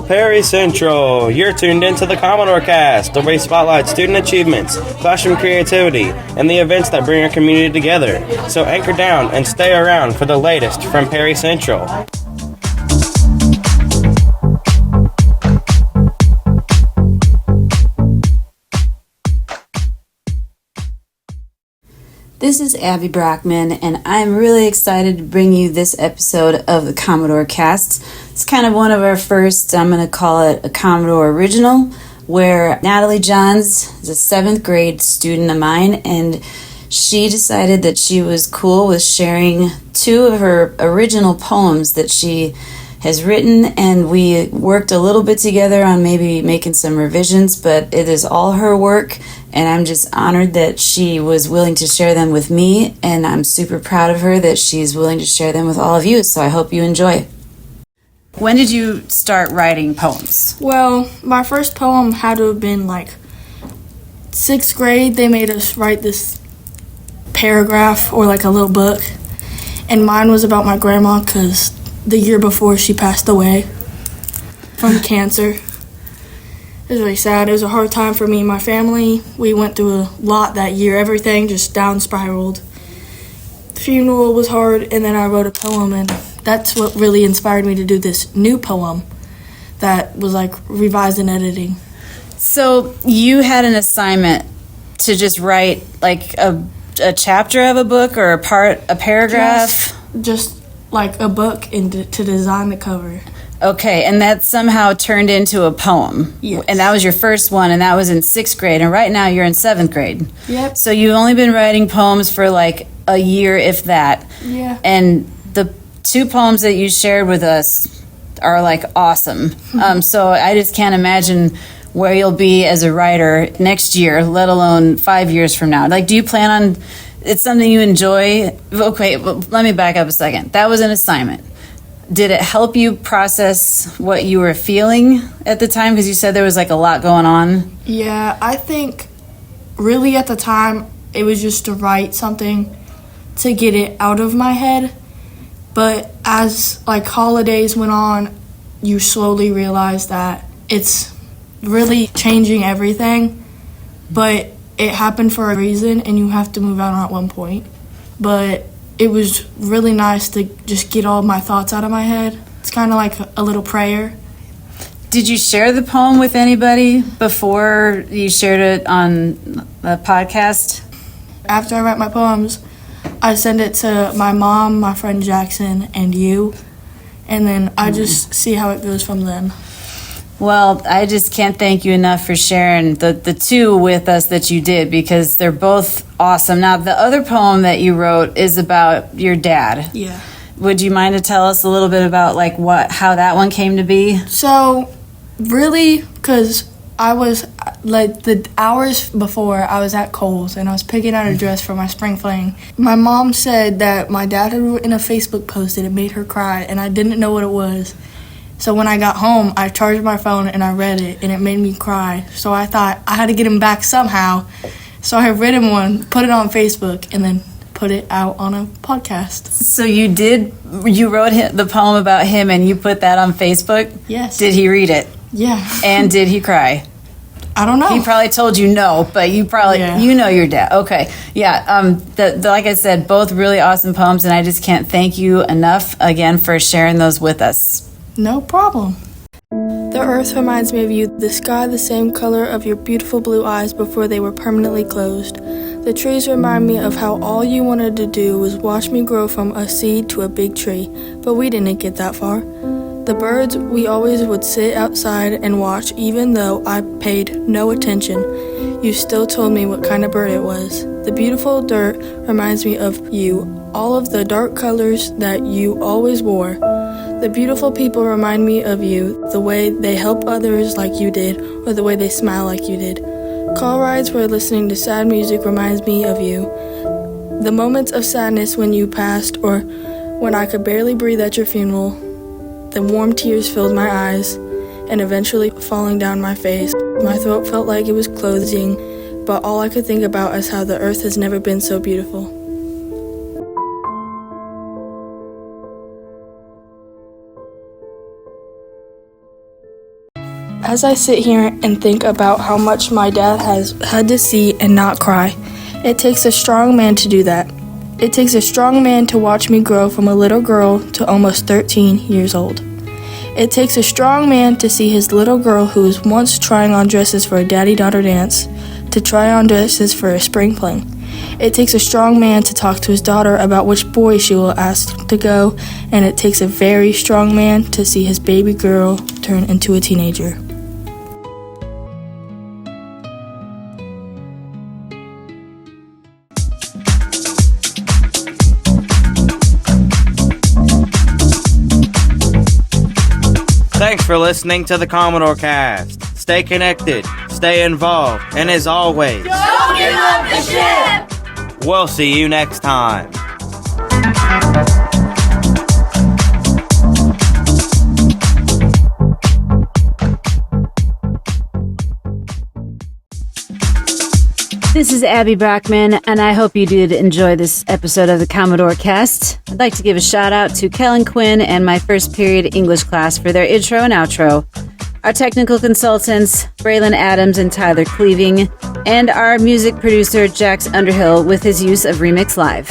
Perry Central. You're tuned into the Commodore Cast, where we spotlight student achievements, classroom creativity, and the events that bring our community together. So anchor down and stay around for the latest from Perry Central. This is Abby Brockman, and I'm really excited to bring you this episode of the Commodore Cast. It's kind of one of our first, I'm going to call it a Commodore original, where Natalie Johns is a 7th grade student of mine, and she decided that she was cool with sharing 2 of her original poems that she has written, and we worked a little bit together on maybe making some revisions, but it is all her work, and I'm just honored that she was willing to share them with me, and I'm super proud of her that she's willing to share them with all of you, so I hope you enjoy. When did you start writing poems? Well, my first poem had to have been like 6th grade. They made us write this paragraph or like a little book, and mine was about my grandma because the year before she passed away from cancer. It was really sad. It was a hard time for me and my family. We went through a lot that year. Everything just down spiraled. The funeral was hard, and then I wrote a poem, and that's what really inspired me to do this new poem that was like revised and editing. So you had an assignment to just write like a chapter of a book or a paragraph? Just like a book and to design the cover. Okay, and that somehow turned into a poem. Yes. And that was your first one, and that was in 6th grade, and right now you're in 7th grade. Yep. So you've only been writing poems for like a year, if that. Yeah. And the 2 poems that you shared with us are like awesome. So I just can't imagine where you'll be as a writer next year, let alone 5 years from now. Like, do you plan on... It's something you enjoy? Okay, well, let me back up a second. That was an assignment. Did it help you process what you were feeling at the time? Because you said there was like a lot going on. Yeah, I think really at the time it was just to write something to get it out of my head. But as like holidays went on, you slowly realize that it's really changing everything. But it happened for a reason, and you have to move on at one point. But it was really nice to just get all my thoughts out of my head. It's kind of like a little prayer. Did you share the poem with anybody before you shared it on the podcast? After I write my poems, I send it to my mom, my friend Jackson, and you. And then I just see how it goes from then. Well, I just can't thank you enough for sharing the 2 with us that you did, because they're both awesome. Now, the other poem that you wrote is about your dad. Yeah. Would you mind to tell us a little bit about like how that one came to be? So, really, because I was, like, the hours before, I was at Kohl's, and I was picking out a dress for my spring fling. My mom said that my dad had written a Facebook post and it made her cry, and I didn't know what it was. So when I got home, I charged my phone and I read it, and it made me cry. So I thought I had to get him back somehow. So I read him one, put it on Facebook, and then put it out on a podcast. So you wrote the poem about him and you put that on Facebook? Yes. Did he read it? Yeah. And did he cry? I don't know. He probably told you no, but you probably, you know your dad. Okay. Yeah. Like I said, both really awesome poems, and I just can't thank you enough again for sharing those with us. No problem. The earth reminds me of you, the sky the same color of your beautiful blue eyes before they were permanently closed. The trees remind me of how all you wanted to do was watch me grow from a seed to a big tree, but we didn't get that far. The birds, we always would sit outside and watch, even though I paid no attention. You still told me what kind of bird it was. The beautiful dirt reminds me of you, all of the dark colors that you always wore. The beautiful people remind me of you, the way they help others like you did, or the way they smile like you did. Car rides where listening to sad music reminds me of you. The moments of sadness when you passed, or when I could barely breathe at your funeral. The warm tears filled my eyes, and eventually falling down my face. My throat felt like it was closing, but all I could think about is how the earth has never been so beautiful. As I sit here and think about how much my dad has had to see and not cry, it takes a strong man to do that. It takes a strong man to watch me grow from a little girl to almost 13 years old. It takes a strong man to see his little girl who was once trying on dresses for a daddy-daughter dance to try on dresses for a spring fling. It takes a strong man to talk to his daughter about which boy she will ask to go, and it takes a very strong man to see his baby girl turn into a teenager. Thanks for listening to the Commodore Cast. Stay connected, stay involved, and as always, don't give up the ship! We'll see you next time. This is Abby Brockman, and I hope you did enjoy this episode of the Commodore Cast. I'd like to give a shout out to Kellen Quinn and my first period English class for their intro and outro, our technical consultants, Braylon Adams and Tyler Cleaving, and our music producer, Jax Underhill, with his use of Remix Live.